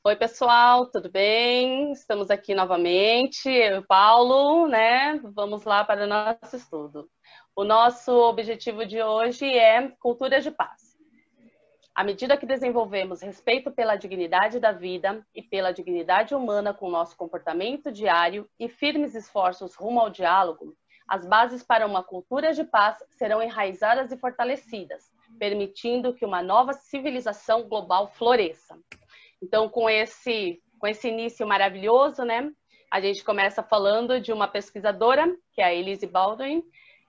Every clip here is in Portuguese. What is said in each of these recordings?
Oi, pessoal, tudo bem? Estamos aqui novamente, eu e o Paulo, né? Vamos lá para o nosso estudo. O nosso objetivo de hoje é cultura de paz. À medida que desenvolvemos respeito pela dignidade da vida e pela dignidade humana com o nosso comportamento diário e firmes esforços rumo ao diálogo, as bases para uma cultura de paz serão enraizadas e fortalecidas, permitindo que uma nova civilização global floresça. Então, com esse início maravilhoso, né, a gente começa falando de uma pesquisadora, que é a Elise Baldwin.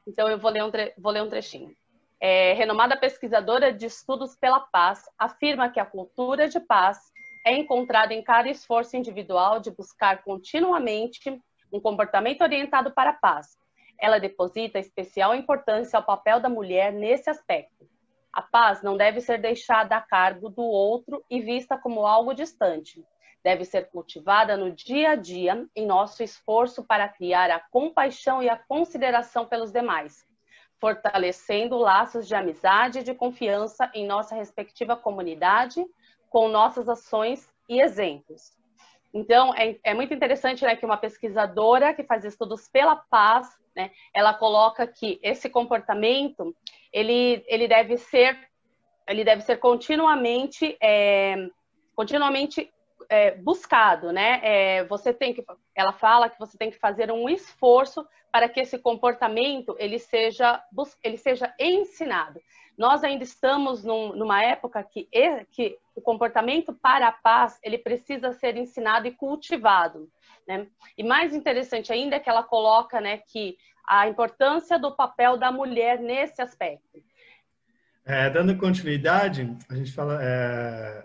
Então, eu vou ler um trechinho. Renomada pesquisadora de estudos pela paz, afirma que a cultura de paz é encontrada em cada esforço individual de buscar continuamente um comportamento orientado para a paz. Ela deposita especial importância ao papel da mulher nesse aspecto. A paz não deve ser deixada a cargo do outro e vista como algo distante. Deve ser cultivada no dia a dia, em nosso esforço para criar a compaixão e a consideração pelos demais, fortalecendo laços de amizade e de confiança em nossa respectiva comunidade, com nossas ações e exemplos. Então, é muito interessante, né, que uma pesquisadora que faz estudos pela paz, né, ela coloca que esse comportamento ele deve ser continuamente buscado, né? Ela fala que você tem que fazer um esforço para que esse comportamento ele seja ensinado. Nós ainda estamos numa época que o comportamento para a paz ele precisa ser ensinado e cultivado, né? E mais interessante ainda é que ela coloca, né, que a importância do papel da mulher nesse aspecto. Dando continuidade, a gente fala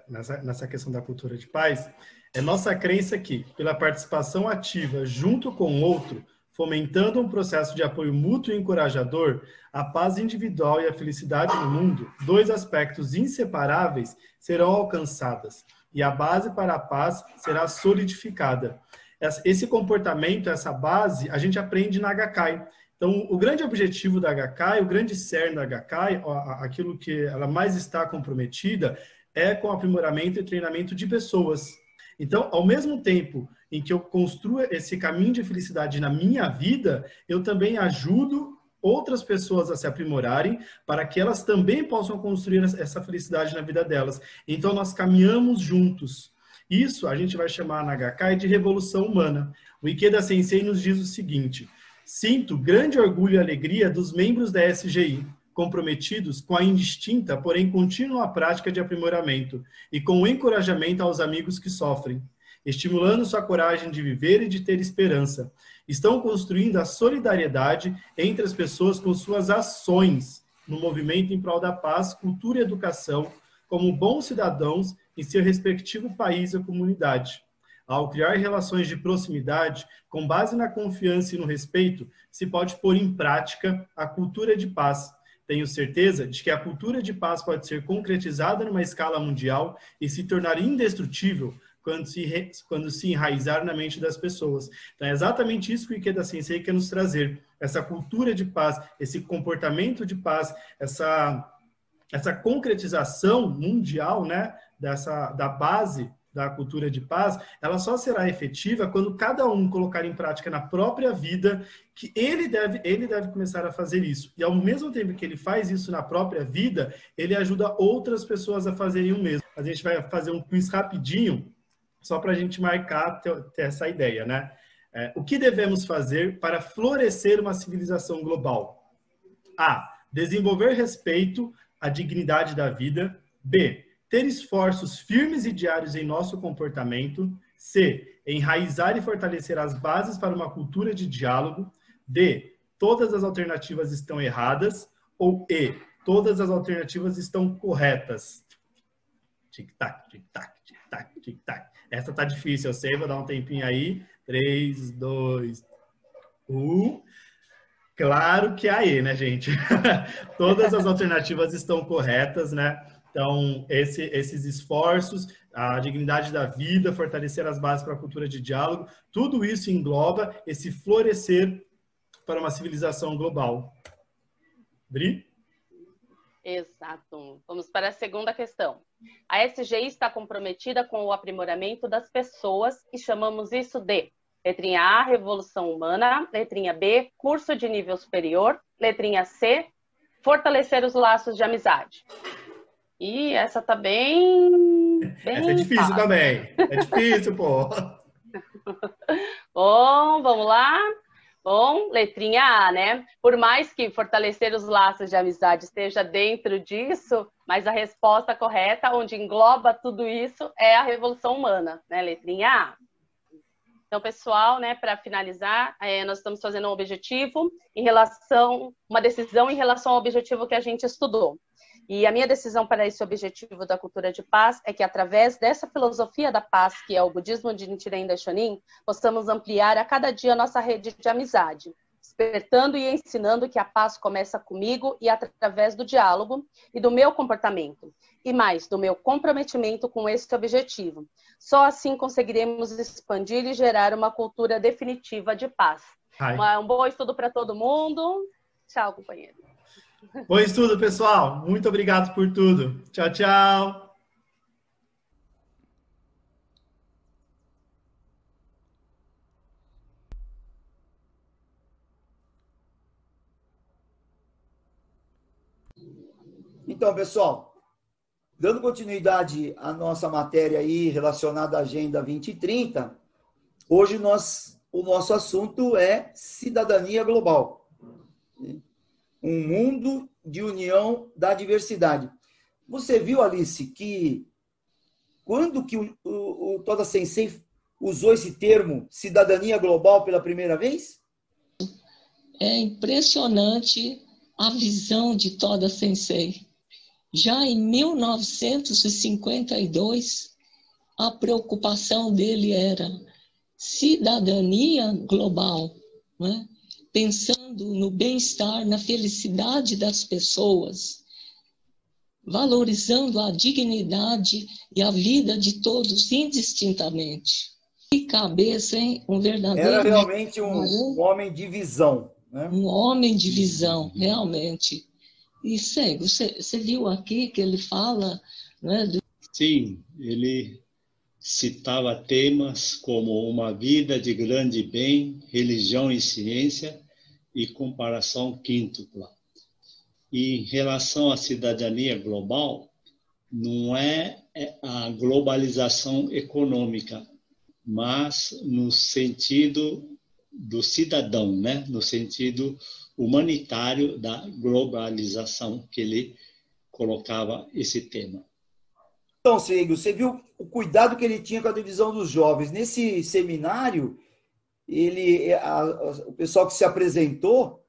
nessa questão da cultura de paz, é nossa crença que, pela participação ativa junto com o outro, fomentando um processo de apoio mútuo e encorajador, a paz individual e a felicidade no mundo, dois aspectos inseparáveis, serão alcançadas e a base para a paz será solidificada. Esse comportamento, essa base, a gente aprende na Gakkai. Então, o grande objetivo da Gakkai, o grande cerne da Gakkai, aquilo que ela mais está comprometida, é com o aprimoramento e treinamento de pessoas. Então, ao mesmo tempo em que eu construo esse caminho de felicidade na minha vida, eu também ajudo outras pessoas a se aprimorarem para que elas também possam construir essa felicidade na vida delas. Então, nós caminhamos juntos. Isso a gente vai chamar na Gakkai de revolução humana. O Ikeda Sensei nos diz o seguinte: sinto grande orgulho e alegria dos membros da SGI, comprometidos com a indistinta, porém contínua prática de aprimoramento e com o encorajamento aos amigos que sofrem, estimulando sua coragem de viver e de ter esperança. Estão construindo a solidariedade entre as pessoas com suas ações no movimento em prol da paz, cultura e educação, como bons cidadãos em seu respectivo país ou comunidade. Ao criar relações de proximidade, com base na confiança e no respeito, se pode pôr em prática a cultura de paz. Tenho certeza de que a cultura de paz pode ser concretizada numa escala mundial e se tornar indestrutível quando se enraizar na mente das pessoas. Então, é exatamente isso que o Ikeda Sensei quer nos trazer. Essa cultura de paz, esse comportamento de paz, essa concretização mundial, né, da base da cultura de paz, ela só será efetiva quando cada um colocar em prática na própria vida que ele deve começar a fazer isso. E ao mesmo tempo que ele faz isso na própria vida, ele ajuda outras pessoas a fazerem o mesmo. A gente vai fazer um quiz rapidinho, só para a gente marcar, ter essa ideia, né? O que devemos fazer para florescer uma civilização global? A. Desenvolver respeito à dignidade da vida. B. Ter esforços firmes e diários em nosso comportamento. C. Enraizar e fortalecer as bases para uma cultura de diálogo. D. Todas as alternativas estão erradas. Ou E. Todas as alternativas estão corretas. Tic-tac, tic-tac, tic-tac, tic-tac. Essa tá difícil, eu sei, vou dar um tempinho aí. 3, 2, 1... Claro que é a E, né, gente? Todas as alternativas estão corretas, né? Então, esses esforços, a dignidade da vida, fortalecer as bases para a cultura de diálogo, tudo isso engloba esse florescer para uma civilização global. Dri? Exato. Vamos para a segunda questão. A SGI está comprometida com o aprimoramento das pessoas e chamamos isso de letrinha A, Revolução Humana, letrinha B, curso de nível superior, letrinha C, fortalecer os laços de amizade. E essa tá bem Essa é difícil fácil. também. É difícil, pô. Bom, vamos lá. Bom, letrinha A, né? Por mais que fortalecer os laços de amizade esteja dentro disso, mas a resposta correta, onde engloba tudo isso, é a Revolução Humana, né? Letrinha A. Então, pessoal, né, para finalizar, nós estamos fazendo um objetivo uma decisão em relação ao objetivo que a gente estudou. E a minha decisão para esse objetivo da cultura de paz é que, através dessa filosofia da paz, que é o budismo de Nichiren Daishonin, possamos ampliar a cada dia a nossa rede de amizade, despertando e ensinando que a paz começa comigo e através do diálogo e do meu comportamento, e mais, do meu comprometimento com esse objetivo. Só assim conseguiremos expandir e gerar uma cultura definitiva de paz. Um bom estudo para todo mundo. Tchau, companheiro. Bom estudo, pessoal. Muito obrigado por tudo. Tchau, tchau. Então, pessoal, dando continuidade à nossa matéria aí relacionada à Agenda 2030, hoje o nosso assunto é cidadania global. Um mundo de união da diversidade. Você viu, Alice, que quando que o Toda Sensei usou esse termo cidadania global pela primeira vez? É impressionante a visão de Toda Sensei. Já em 1952, a preocupação dele era cidadania global, né? Pensando no bem-estar, na felicidade das pessoas, valorizando a dignidade e a vida de todos indistintamente. Que cabeça, hein? Um verdadeiro... Era realmente um homem de visão, né? Um homem de visão, realmente. E, Sego, você viu aqui que ele fala... Né, Sim, ele citava temas como uma vida de grande bem, religião e ciência e comparação quíntupla. E em relação à cidadania global, não é a globalização econômica, mas no sentido do cidadão, né? No sentido humanitário da globalização que ele colocava esse tema. Então, Sego, você viu o cuidado que ele tinha com a divisão dos jovens. Nesse seminário, o pessoal que se apresentou,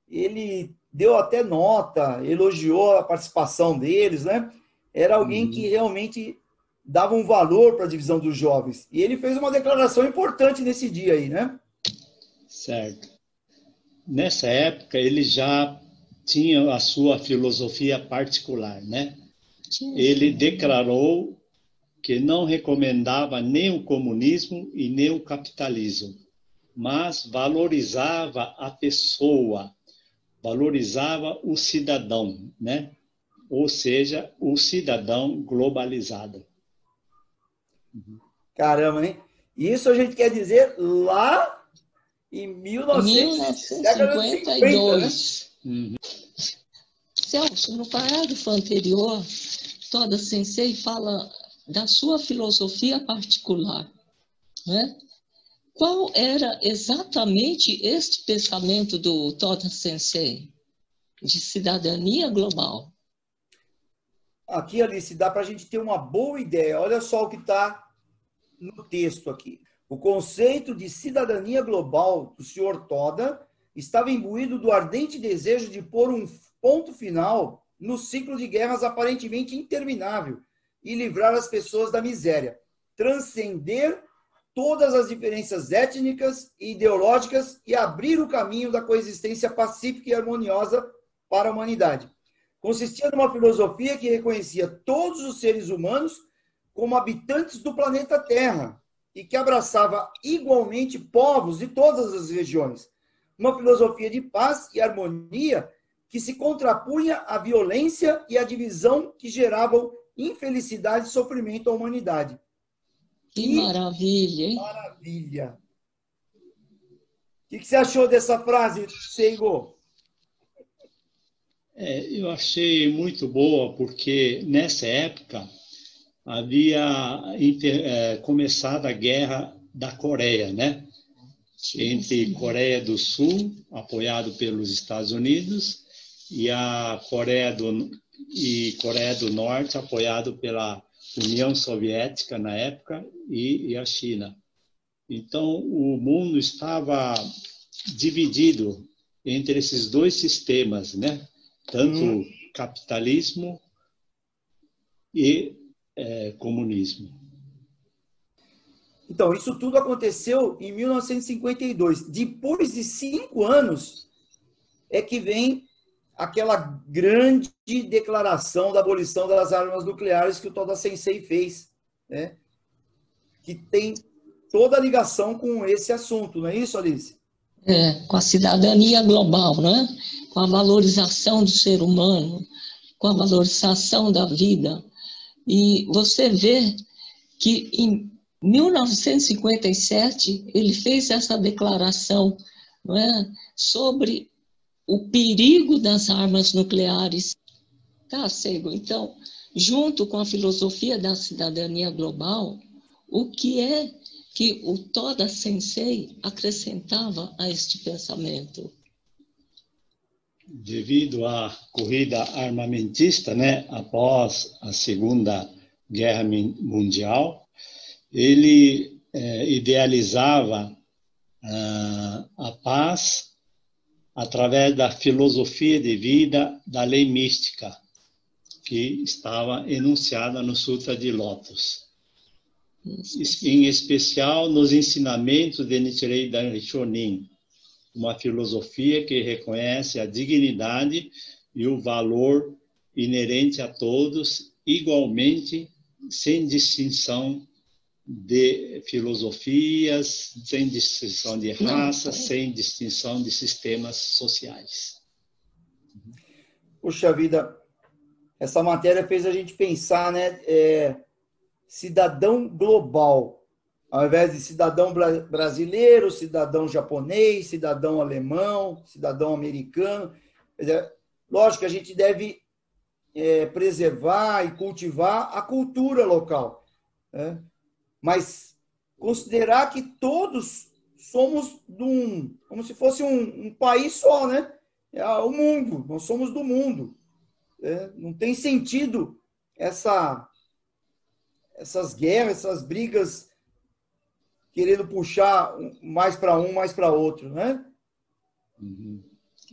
ele deu até nota, elogiou a participação deles, né? Era alguém que realmente dava um valor para a divisão dos jovens. E ele fez uma declaração importante nesse dia aí, né? Certo. Nessa época, ele já tinha a sua filosofia particular, né? Ele declarou que não recomendava nem o comunismo e nem o capitalismo, mas valorizava a pessoa, valorizava o cidadão, né? Ou seja, o cidadão globalizado. Caramba, hein? Isso a gente quer dizer lá em 1952. Né? Celso, no parágrafo anterior, Toda Sensei fala da sua filosofia particular, né? Qual era exatamente este pensamento do Toda Sensei de cidadania global? Aqui, Alice, dá para a gente ter uma boa ideia. Olha só o que está no texto aqui. O conceito de cidadania global do Sr. Toda estava imbuído do ardente desejo de pôr um ponto final no ciclo de guerras aparentemente interminável e livrar as pessoas da miséria, transcender todas as diferenças étnicas e ideológicas e abrir o caminho da coexistência pacífica e harmoniosa para a humanidade. Consistia numa filosofia que reconhecia todos os seres humanos como habitantes do planeta Terra e que abraçava igualmente povos de todas as regiões. Uma filosofia de paz e harmonia que se contrapunha à violência e à divisão que geravam infelicidade e sofrimento à humanidade. Que maravilha, hein? Maravilha! O que você achou dessa frase, Seigo? Eu achei muito boa, porque nessa época havia começado a Guerra da Coreia, né? Entre Coreia do Sul, apoiado pelos Estados Unidos, e Coreia do Norte, apoiado pela União Soviética na época, e a China. Então, o mundo estava dividido entre esses dois sistemas, né? Tanto capitalismo e comunismo. Então, isso tudo aconteceu em 1952. Depois de 5 anos, é que vem aquela grande declaração da abolição das armas nucleares que o Toda Sensei fez, né? Que tem toda a ligação com esse assunto, não é isso, Alice? Com a cidadania global, né? Com a valorização do ser humano, com a valorização da vida. E você vê que em 1957 ele fez essa declaração, não é? Sobre o perigo das armas nucleares. Tá, Seigo? Então, junto com a filosofia da cidadania global, o que é que o Toda Sensei acrescentava a este pensamento? Devido à corrida armamentista, né, após a Segunda Guerra Mundial, ele idealizava a paz através da filosofia de vida da lei mística, que estava enunciada no Sutra de Lótus. Em especial nos ensinamentos de Nichiren Daishonin, uma filosofia que reconhece a dignidade e o valor inerente a todos, igualmente, sem distinção de filosofias, sem distinção de raça, sem distinção de sistemas sociais. Puxa vida, essa matéria fez a gente pensar, né? Cidadão global, ao invés de cidadão brasileiro, cidadão japonês, cidadão alemão, cidadão americano. Lógico que a gente deve preservar e cultivar a cultura local, né? Mas considerar que todos somos como se fosse um país só, né? O mundo, nós somos do mundo. Não tem sentido essas guerras, essas brigas querendo puxar mais para um, mais para outro, né?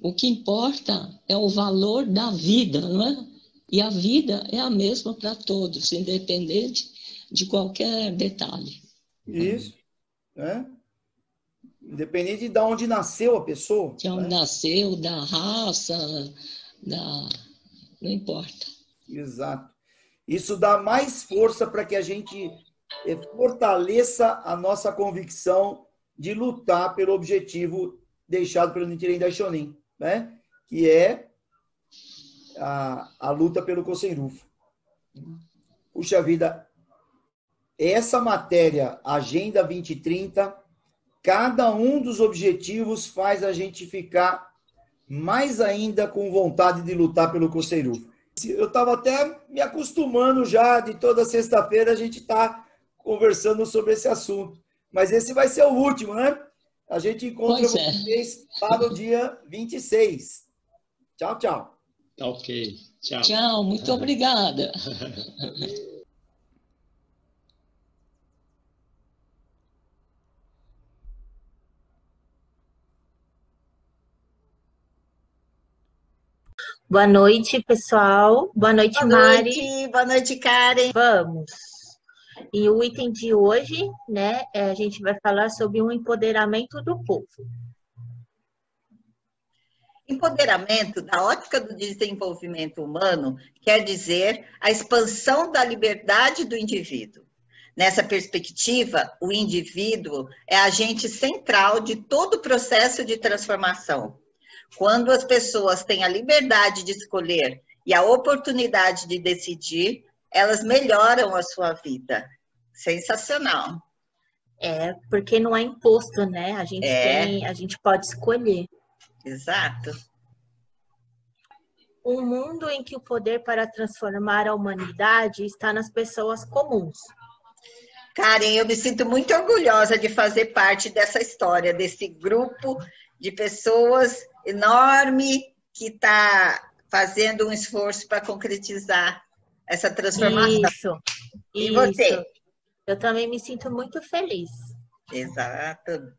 O que importa é o valor da vida, não é? E a vida é a mesma para todos, independente de qualquer detalhe. Isso, né? Independente de onde nasceu a pessoa. De onde nasceu, da raça, não importa. Exato. Isso dá mais força para que a gente fortaleça a nossa convicção de lutar pelo objetivo deixado pelo Nichiren Daishonin, né? Que é a luta pelo Kosen Rufu. Puxa vida, essa matéria, Agenda 2030, cada um dos objetivos faz a gente ficar mais ainda com vontade de lutar pelo Kosen Rufu. Eu estava até me acostumando já, de toda sexta-feira a gente está conversando sobre esse assunto. Mas esse vai ser o último, né? A gente encontra vocês lá no dia 26. Tchau, tchau. Tá ok. Tchau. Tchau, muito obrigada. Boa noite, pessoal. Boa noite, Mari. Boa noite, Karen. Vamos. E o item de hoje, né, a gente vai falar sobre o empoderamento do povo. Empoderamento, da ótica do desenvolvimento humano, quer dizer a expansão da liberdade do indivíduo. Nessa perspectiva, o indivíduo é agente central de todo o processo de transformação. Quando as pessoas têm a liberdade de escolher e a oportunidade de decidir, elas melhoram a sua vida. Sensacional. Porque não é imposto, né? A gente pode escolher. Exato. Um mundo em que o poder para transformar a humanidade está nas pessoas comuns. Karen, eu me sinto muito orgulhosa de fazer parte dessa história, desse grupo de pessoas enorme que está fazendo um esforço para concretizar essa transformação. E você? Eu também me sinto muito feliz. Exato.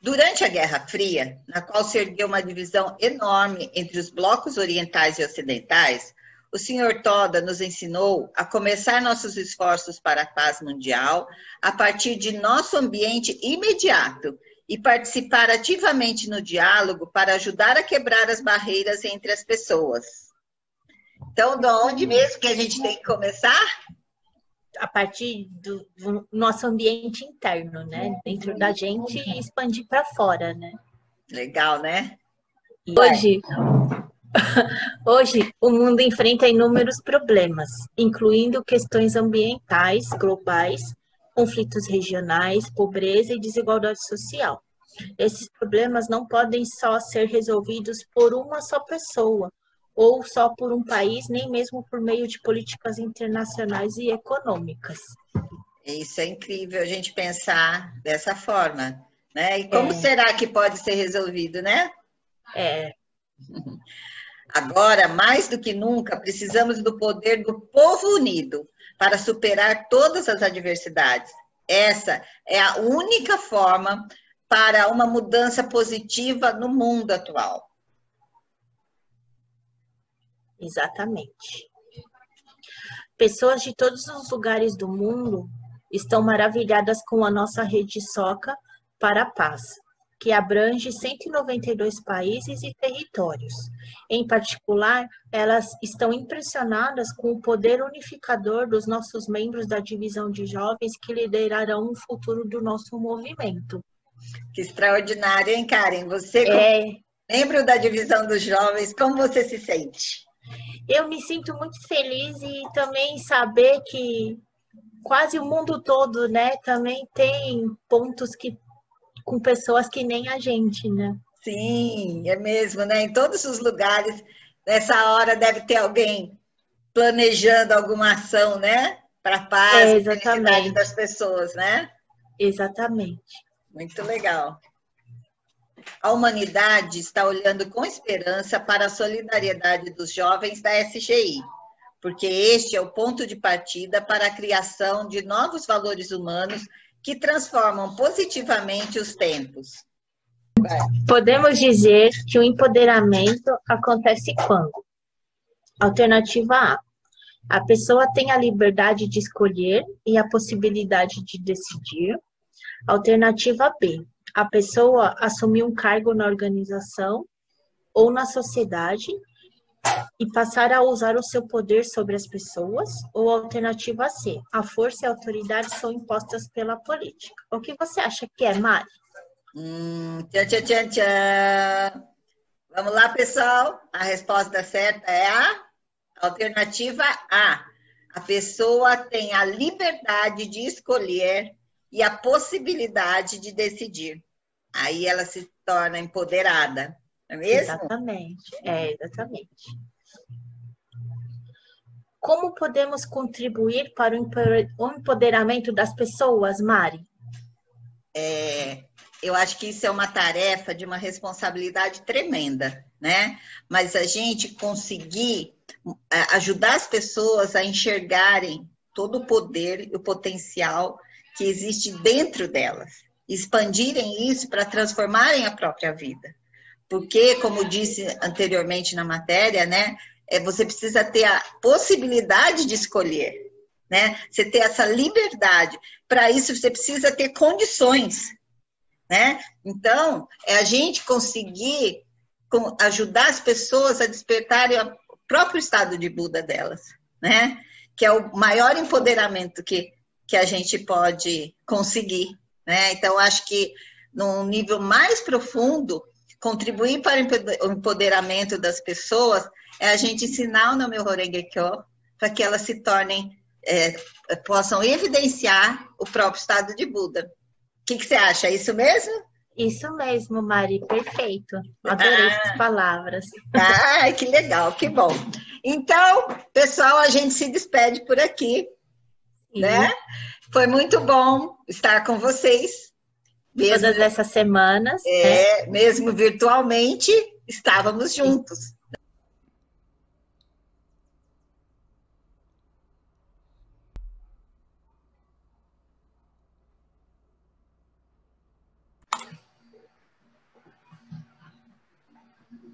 Durante a Guerra Fria, na qual se ergueu uma divisão enorme entre os blocos orientais e ocidentais, o Sr. Toda nos ensinou a começar nossos esforços para a paz mundial a partir de nosso ambiente imediato e participar ativamente no diálogo para ajudar a quebrar as barreiras entre as pessoas. Então, de onde mesmo que a gente tem que começar? A partir do nosso ambiente interno, né? Dentro da gente e expandir para fora, né? Legal, né? Hoje, o mundo enfrenta inúmeros problemas, incluindo questões ambientais globais, conflitos regionais, pobreza e desigualdade social. Esses problemas não podem só ser resolvidos por uma só pessoa, ou só por um país, nem mesmo por meio de políticas internacionais e econômicas. Isso é incrível a gente pensar dessa forma, né? E como será que pode ser resolvido, né? Agora, mais do que nunca, precisamos do poder do povo unido para superar todas as adversidades. Essa é a única forma para uma mudança positiva no mundo atual. Exatamente. Pessoas de todos os lugares do mundo estão maravilhadas com a nossa rede Soca para a Paz, que abrange 192 países e territórios. Em particular, elas estão impressionadas com o poder unificador dos nossos membros da divisão de jovens que liderarão o futuro do nosso movimento. Que extraordinário, hein, Karen? Você, como membro da divisão dos jovens, como você se sente? Eu me sinto muito feliz e também saber que quase o mundo todo, né, também tem pontos com pessoas que nem a gente, né? Sim, é mesmo, né? Em todos os lugares, nessa hora deve ter alguém planejando alguma ação, né? Para a paz e felicidade das pessoas, né? Exatamente. Muito legal. A humanidade está olhando com esperança para a solidariedade dos jovens da SGI, porque este é o ponto de partida para a criação de novos valores humanos que transformam positivamente os tempos. Podemos dizer que o empoderamento acontece quando? Alternativa A. A pessoa tem a liberdade de escolher e a possibilidade de decidir. Alternativa B. A pessoa assumir um cargo na organização ou na sociedade e passar a usar o seu poder sobre as pessoas. Ou alternativa C. A força e a autoridade são impostas pela política. O que você acha que é, Mari? Tchan. Vamos lá, pessoal. A resposta certa é a alternativa A. A pessoa tem a liberdade de escolher e a possibilidade de decidir. Aí ela se torna empoderada, não é mesmo? Exatamente. Como podemos contribuir para o empoderamento das pessoas, Mari? Eu acho que isso é uma tarefa de uma responsabilidade tremenda, né? Mas a gente conseguir ajudar as pessoas a enxergarem todo o poder e o potencial que existe dentro delas, expandirem isso para transformarem a própria vida. Porque, como disse anteriormente na matéria, né, você precisa ter a possibilidade de escolher, né? Você ter essa liberdade. Para isso, você precisa ter condições, né? Então, é a gente conseguir ajudar as pessoas a despertarem o próprio estado de Buda delas, né? Que é o maior empoderamento que a gente pode conseguir, né? Então, acho que num nível mais profundo, contribuir para o empoderamento das pessoas, é a gente ensinar o Namyo Horenge-kyo para que elas se tornem, possam evidenciar o próprio estado de Buda. O que você acha? É isso mesmo? Isso mesmo, Mari, perfeito. Adorei essas palavras. Ah, que legal, que bom. Então, pessoal, a gente se despede por aqui, né? Foi muito bom estar com vocês. Mesmo, todas essas semanas. Mesmo virtualmente, estávamos juntos.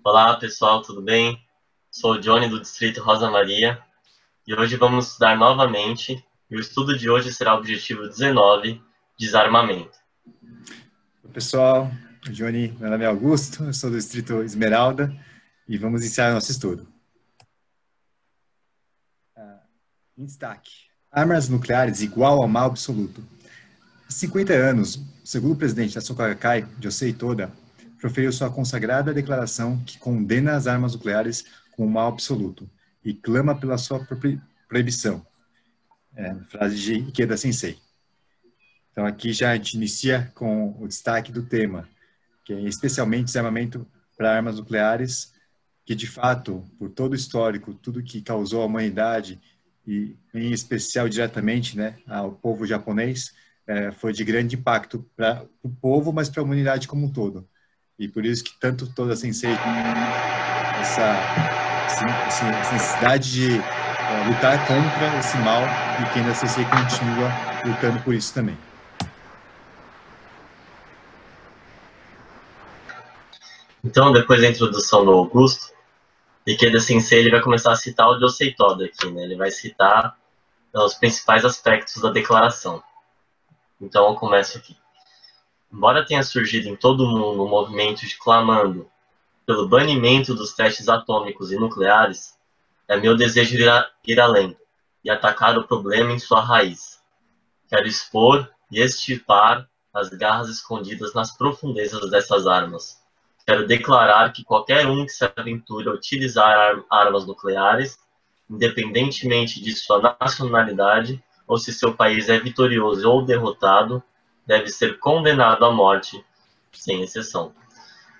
Olá, pessoal, tudo bem? Sou o Johnny, do Distrito Rosa Maria, e hoje vamos estudar novamente, e o estudo de hoje será o objetivo 19, desarmamento. Oi, pessoal, Johnny, meu nome é Augusto, eu sou do Distrito Esmeralda, e vamos iniciar nosso estudo. Em destaque, armas nucleares igual ao mal absoluto. Há 50 anos, o segundo presidente da Soka Gakkai, Josei Toda, proferiu sua consagrada declaração que condena as armas nucleares como mal absoluto e clama pela sua proibição. Frase de Ikeda Sensei. Então aqui já a gente inicia com o destaque do tema, que é especialmente desarmamento para armas nucleares, que de fato, por todo o histórico, tudo que causou à humanidade, e em especial diretamente, né, ao povo japonês, foi de grande impacto para o povo, mas para a humanidade como um todo. E por isso que tanto Toda Sensei, essa necessidade de lutar contra esse mal, e que ainda Sensei continua lutando por isso também. Então, depois da introdução do Augusto, Ikeda Sensei ele vai começar a citar o Josei Toda aqui, né? Ele vai citar os principais aspectos da declaração. Então, eu começo aqui. Embora tenha surgido em todo o mundo um movimento clamando pelo banimento dos testes atômicos e nucleares, é meu desejo ir além e atacar o problema em sua raiz. Quero expor e extirpar as garras escondidas nas profundezas dessas armas. Quero declarar que qualquer um que se aventure a utilizar armas nucleares, independentemente de sua nacionalidade ou se seu país é vitorioso ou derrotado, deve ser condenado à morte, sem exceção.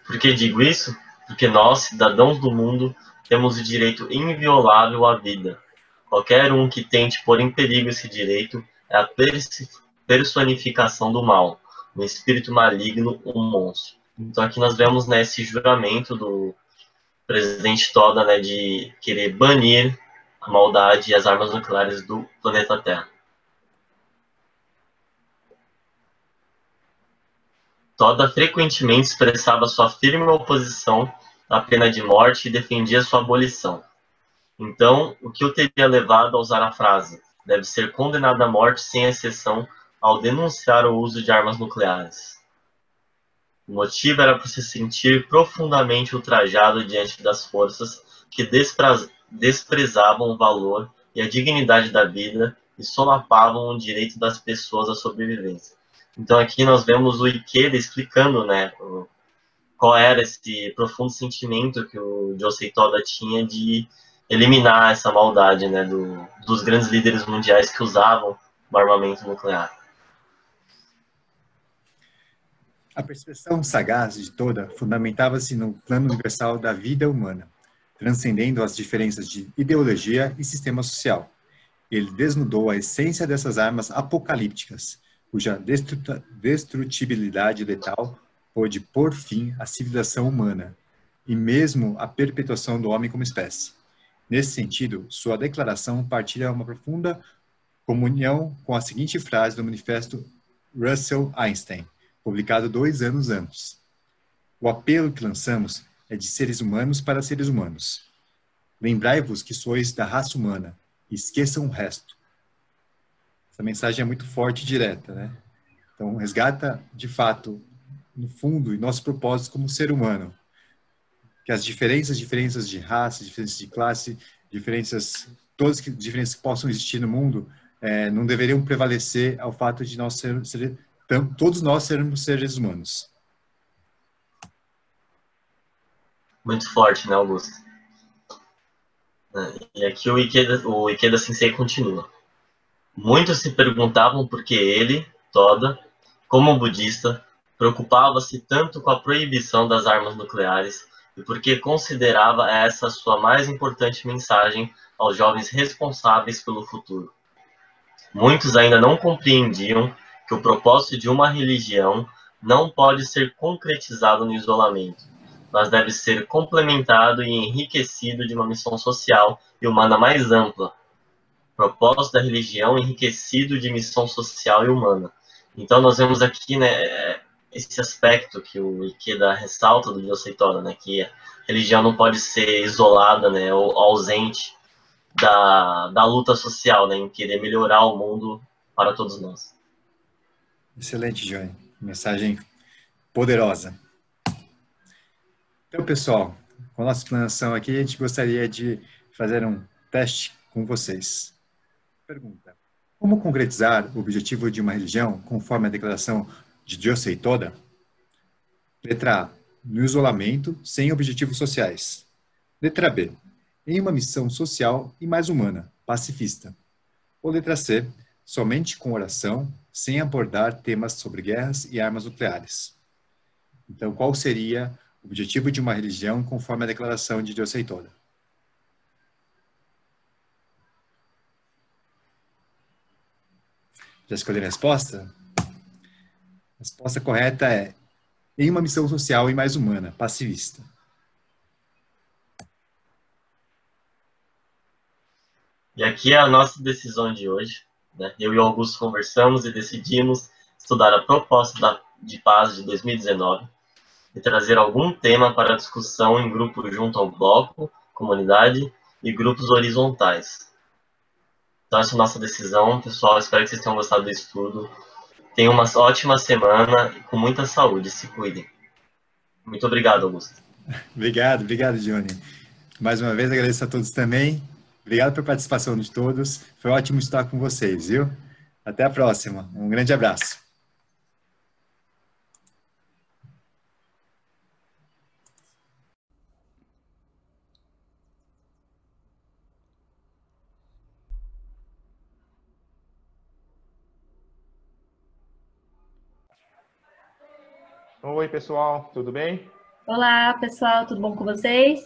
Por que digo isso? Porque nós, cidadãos do mundo, temos o direito inviolável à vida. Qualquer um que tente pôr em perigo esse direito é a personificação do mal, um espírito maligno, um monstro. Então aqui nós vemos, né, esse juramento do presidente Toda, né, de querer banir a maldade e as armas nucleares do planeta Terra. Toda frequentemente expressava sua firme oposição à pena de morte e defendia sua abolição. Então, o que o teria levado a usar a frase "deve ser condenado à morte sem exceção" ao denunciar o uso de armas nucleares? O motivo era por se sentir profundamente ultrajado diante das forças que desprezavam o valor e a dignidade da vida e solapavam o direito das pessoas à sobrevivência. Então aqui nós vemos o Ikeda explicando, né, qual era esse profundo sentimento que o Josei Toda tinha de eliminar essa maldade, né, dos grandes líderes mundiais que usavam o armamento nuclear. A percepção sagaz de Toda fundamentava-se no plano universal da vida humana, transcendendo as diferenças de ideologia e sistema social. Ele desnudou a essência dessas armas apocalípticas, cuja destrutibilidade letal pôde pôr fim à civilização humana e mesmo à perpetuação do homem como espécie. Nesse sentido, sua declaração partilha uma profunda comunhão com a seguinte frase do manifesto Russell Einstein, publicado 2 anos antes. O apelo que lançamos é de seres humanos para seres humanos. Lembrai-vos que sois da raça humana e esqueçam o resto. Essa mensagem é muito forte e direta, né? Então, resgata, de fato, no fundo, e nosso propósito como ser humano. Que as diferenças de raça, diferenças de classe, todas as diferenças que possam existir no mundo, não deveriam prevalecer ao fato de nós todos nós sermos seres humanos. Muito forte, né, Augusto? E aqui o Ikeda Sensei continua. Muitos se perguntavam por que ele, Toda, como budista, preocupava-se tanto com a proibição das armas nucleares e porque considerava essa sua mais importante mensagem aos jovens responsáveis pelo futuro. Muitos ainda não compreendiam que o propósito de uma religião não pode ser concretizado no isolamento, mas deve ser complementado e enriquecido de uma missão social e humana mais ampla. Propósito da religião enriquecido de missão social e humana. Então nós vemos aqui, né, esse aspecto que o Ikeda ressalta do Josei Toda, né, que a religião não pode ser isolada, né, ou ausente da luta social, né, em querer melhorar o mundo para todos nós. Excelente, Johnny. Mensagem poderosa. Então, pessoal, com a nossa explanação aqui, a gente gostaria de fazer um teste com vocês. Pergunta: como concretizar o objetivo de uma religião conforme a declaração de Josei Toda? Letra A: no isolamento, sem objetivos sociais. Letra B: em uma missão social e mais humana, pacifista. Ou letra C: somente com oração, sem abordar temas sobre guerras e armas nucleares. Então, qual seria o objetivo de uma religião conforme a declaração de Josei Toda? Já escolheram a resposta? A resposta correta é em uma missão social e mais humana, pacifista. E aqui é a nossa decisão de hoje, né? Eu e o Augusto conversamos e decidimos estudar a proposta de paz de 2019 e trazer algum tema para discussão em grupo junto ao bloco, comunidade e grupos horizontais. Então essa é a nossa decisão, pessoal. Espero que vocês tenham gostado do estudo. Tenham uma ótima semana e com muita saúde. Se cuidem. Muito obrigado, Augusto. Obrigado, Johnny. Mais uma vez agradeço a todos também. Obrigado pela participação de todos. Foi ótimo estar com vocês, viu? Até a próxima. Um grande abraço. Oi, pessoal, tudo bem? Olá, pessoal, tudo bom com vocês?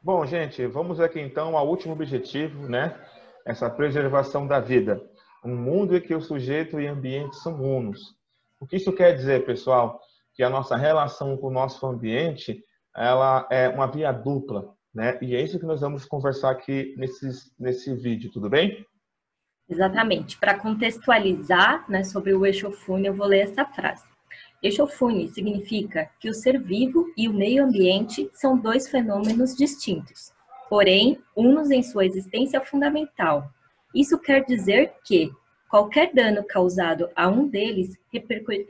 Bom, gente, vamos aqui então ao último objetivo, né? Essa preservação da vida. Um mundo em que o sujeito e o ambiente são unos. O que isso quer dizer, pessoal? Que a nossa relação com o nosso ambiente, ela é uma via dupla, né? E é isso que nós vamos conversar aqui nesse vídeo, tudo bem? Exatamente. Para contextualizar, né, sobre o Eixofune, eu vou ler essa frase. Eixofune significa que o ser vivo e o meio ambiente são dois fenômenos distintos, porém, unos em sua existência fundamental. Isso quer dizer que qualquer dano causado a um deles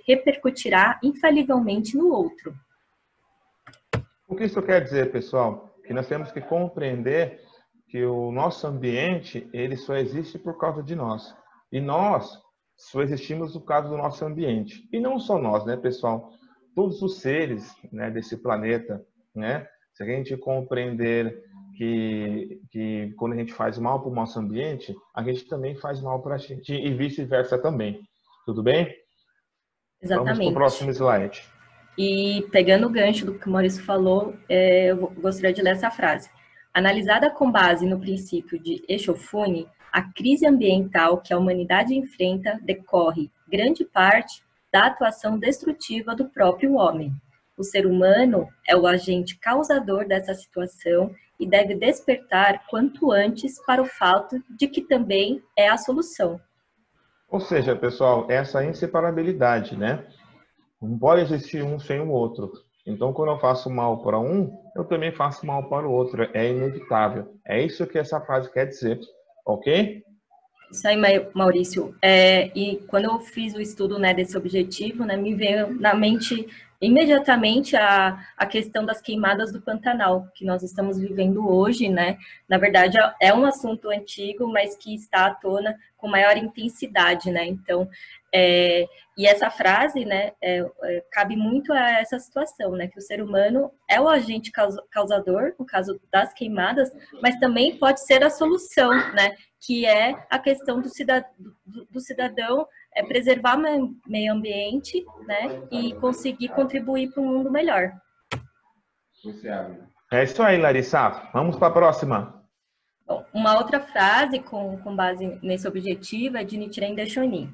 repercutirá infalivelmente no outro. O que isso quer dizer, pessoal? Que nós temos que compreender que o nosso ambiente, ele só existe por causa de nós. E nós só existimos por causa do nosso ambiente. E não só nós, né, pessoal? Todos os seres, né, desse planeta, né? Se a gente compreender que quando a gente faz mal para o nosso ambiente, a gente também faz mal para a gente e vice-versa também. Tudo bem? Exatamente. Vamos para o próximo slide. E pegando o gancho do que o Maurício falou, eu gostaria de ler essa frase. Analisada com base no princípio de Eixofune, a crise ambiental que a humanidade enfrenta decorre, grande parte, da atuação destrutiva do próprio homem. O ser humano é o agente causador dessa situação e deve despertar quanto antes para o fato de que também é a solução. Ou seja, pessoal, essa inseparabilidade, né? Não pode existir um sem o outro. Então, quando eu faço mal para um, eu também faço mal para o outro. É inevitável. É isso que essa frase quer dizer. Ok? Isso aí, Maurício. E quando eu fiz o estudo, né, desse objetivo, né, me veio na mente imediatamente a questão das queimadas do Pantanal, que nós estamos vivendo hoje, né? Na verdade, é um assunto antigo, mas que está à tona com maior intensidade, né? Então, E essa frase, né, cabe muito a essa situação, né, que o ser humano é o agente causador, no caso das queimadas, mas também pode ser a solução, né, que é a questão do cidadão preservar o meio ambiente, né, e conseguir contribuir para um mundo melhor. É isso aí, Larissa. Vamos para a próxima. Bom, uma outra frase com base nesse objetivo é de Nichiren Daishonin,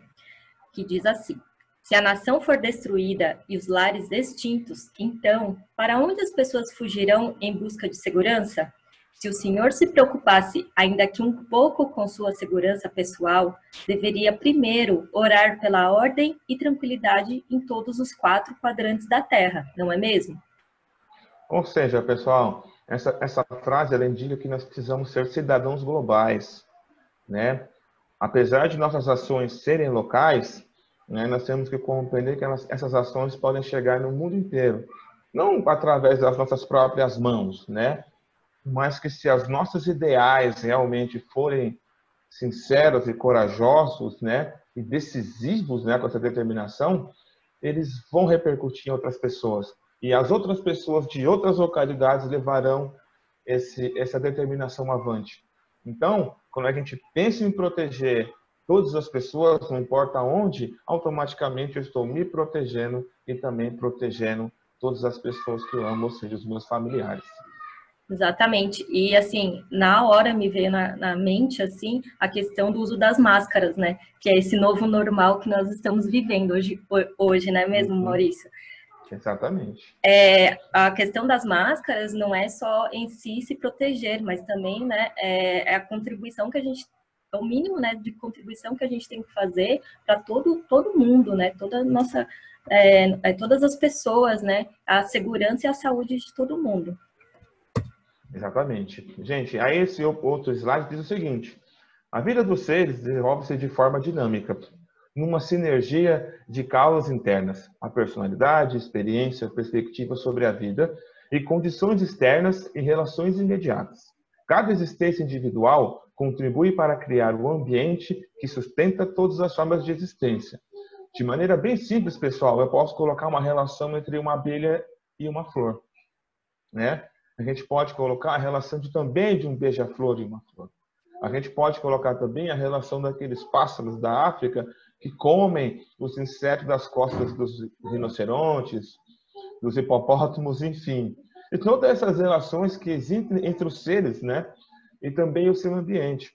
que diz assim: se a nação for destruída e os lares extintos, então, para onde as pessoas fugirão em busca de segurança? Se o Senhor se preocupasse ainda que um pouco com sua segurança pessoal, deveria primeiro orar pela ordem e tranquilidade em todos os 4 quadrantes da Terra, não é mesmo? Ou seja, pessoal, essa frase ela indica que nós precisamos ser cidadãos globais, né? Apesar de nossas ações serem locais, né, nós temos que compreender que essas ações podem chegar no mundo inteiro, não através das nossas próprias mãos, né? Mas que se os nossos ideais realmente forem sinceros e corajosos, né, e decisivos, né, com essa determinação, eles vão repercutir em outras pessoas. E as outras pessoas de outras localidades levarão essa determinação avante. Então, quando a gente pensa em proteger todas as pessoas, não importa onde, automaticamente eu estou me protegendo e também protegendo todas as pessoas que eu amo, ou seja, os meus familiares. Exatamente. E, assim, na hora me veio na mente, assim, a questão do uso das máscaras, né? Que é esse novo normal que nós estamos vivendo hoje, não é mesmo, Maurício? Exatamente. A questão das máscaras não é só em si se proteger, mas também, né, é a contribuição que a gente, é o mínimo, né, de contribuição que a gente tem que fazer para todo mundo, né, toda nossa, todas as pessoas, né, a segurança e a saúde de todo mundo. Exatamente. Gente, aí esse outro slide diz o seguinte: a vida dos seres desenvolve-se de forma dinâmica, numa sinergia de causas internas, a personalidade, experiência, perspectiva sobre a vida e condições externas e relações imediatas. Cada existência individual contribui para criar um ambiente que sustenta todas as formas de existência. De maneira bem simples, pessoal, eu posso colocar uma relação entre uma abelha e uma flor, né? A gente pode colocar a relação também de um beija-flor e uma flor. A gente pode colocar também a relação daqueles pássaros da África que comem os insetos das costas dos rinocerontes, dos hipopótamos, enfim. E todas essas relações que existem entre os seres, né? E também o seu ambiente.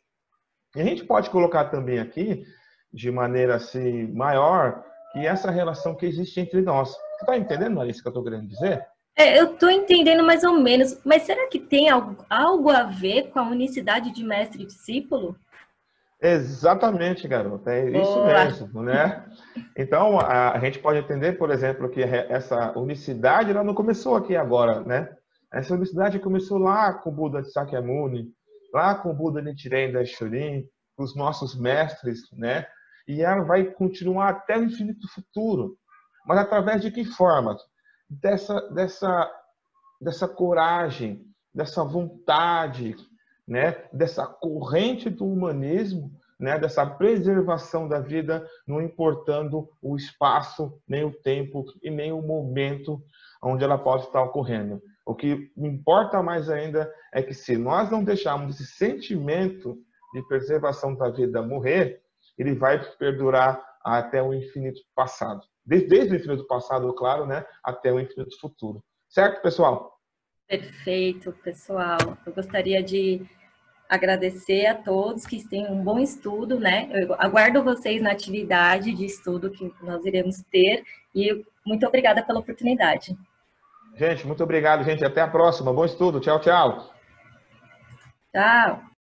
E a gente pode colocar também aqui, de maneira assim maior, que essa relação que existe entre nós. Você está entendendo, Larissa, o que eu estou querendo dizer? Eu estou entendendo mais ou menos, mas será que tem algo a ver com a unicidade de mestre e discípulo? Exatamente, garota, é isso mesmo, né? Então, a gente pode entender, por exemplo, que essa unicidade ela não começou aqui agora, né? Essa unicidade começou lá com o Buda de Sakyamuni, lá com o Buda Nichiren Daishonin, com os nossos mestres, né? E ela vai continuar até o infinito futuro. Mas através de que forma? Dessa coragem, dessa vontade, né, dessa corrente do humanismo, né, dessa preservação da vida, não importando o espaço, nem o tempo e nem o momento onde ela pode estar ocorrendo. O que importa mais ainda é que se nós não deixarmos esse sentimento de preservação da vida morrer, ele vai perdurar até o infinito passado. Desde o infinito passado, claro, né, até o infinito futuro. Certo, pessoal? Perfeito, pessoal. Eu gostaria de agradecer a todos que têm um bom estudo, né? Eu aguardo vocês na atividade de estudo que nós iremos ter e muito obrigada pela oportunidade. Gente, muito obrigado, gente. Até a próxima. Bom estudo. Tchau, tchau. Tchau.